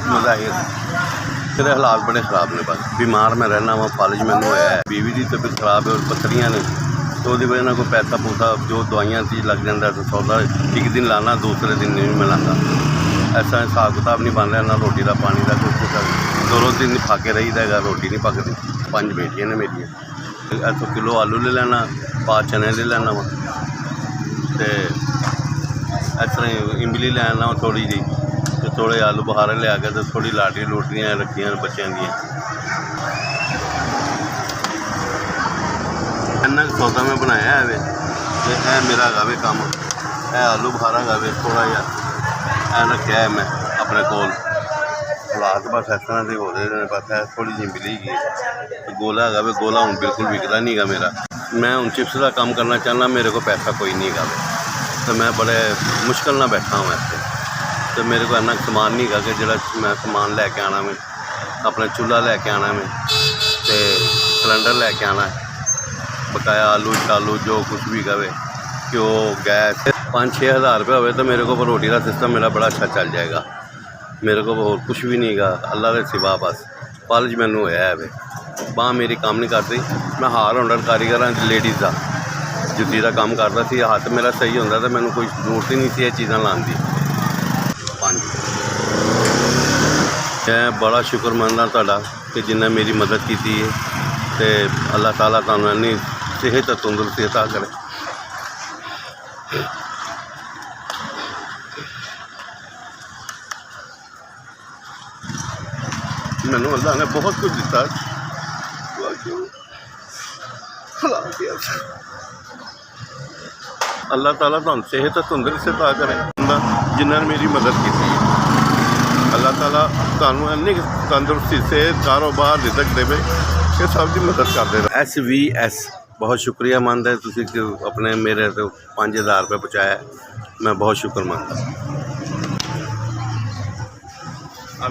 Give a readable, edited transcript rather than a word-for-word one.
मज़ाहिर मेरे हालात बड़े ख़राब ने। बस बीमार मैं रहना वा, फालिज मैनू होया है, बीवी की तबीयत खराब है और पत्थरियाँ ने, तो वो वजह कोई पैसा पूसा जो दवाइयाँ सी लग जाता तो सौदा एक दिन लाना दूसरे दिन नहीं मैं लाता। ऐसा हिसाब किताब नहीं बन रहा ना रोटी का पानी का कुछ। दो दिन फाके रहीदा है, रोटी नहीं पकती। 5 बेटियां ने मेरिया, इतों किलो आलू ले लेना, पा चने ले लेना वा, तो इस तरह इमली ले आना थोड़ी जी, तो थोड़े आलू बुखारे लिया के तो थोड़ी लाटरी लूटरियाँ रखियां बच्चों दी। इन्ना सौदा मैं बनाया है वे, तो यह मेरा है काम, यह आलू बुखारा है थोड़ा जहा रखा है मैं अपने कोल। हालात बस इस तरह के हो रहे हैं। बस है थोड़ी जी मिली गई गोला है, गोला हूँ बिल्कुल विकदा नहीं गा मेरा। मैं हूँ चिप्स का काम करना चाहना, मेरे को पैसा कोई नहीं गा, तो मैं बड़े मुश्किल ना बैठा हूँ ऐसे। तो मेरे को इन्ना समान नहीं गा कि जो मैं समान लैके आना मैं, अपना चूल्हा लैके आना मैं, तो सिलेंडर लैके आना, बकाया आलू शालू जो कुछ भी गवे, घ्यो गैस। 5-6 हज़ार रुपये हो तो मेरे को रोटी का सिस्टम मेरा बड़ा अच्छा चल जाएगा। मेरे को और कुछ भी नहीं गा अल्लाह के सिवा। बस फालिज मैनू होया है वे, बांह मेरी काम नहीं करती। मैं हार हुनर कारीगर हाँ लेडीज़ का, जुत्ती का काम करता सी, हत्थ मेरा सही होंदा तो मैनू कोई जरूरत ही नहीं सी चीज़ां लाने की। मैं बड़ा शुक्रमंद हाँ कि जिन्हें मेरी मदद की है, तो अल्लाह ताला तुहानू इन्नी सेहत तंदुरुस्ती अता करे। मैनू अल्लाह ने बहुत कुछ दिता, अल्लाह ताला तुहानू सेहत तंदुरुस्ती अता करे। जिन्होंने मेरी मदद की, अल्लाह ताला तुहानू इन्नी तंदुरुस्ती सेहत कारोबार रिज़क देवे कि सब की मदद करते रहे। SVS बहुत शुक्रिया मंद है तुसी कि अपने मेरे तो 5000 रुपये पहुँचाया, मैं बहुत शुक्रमंद हाँ।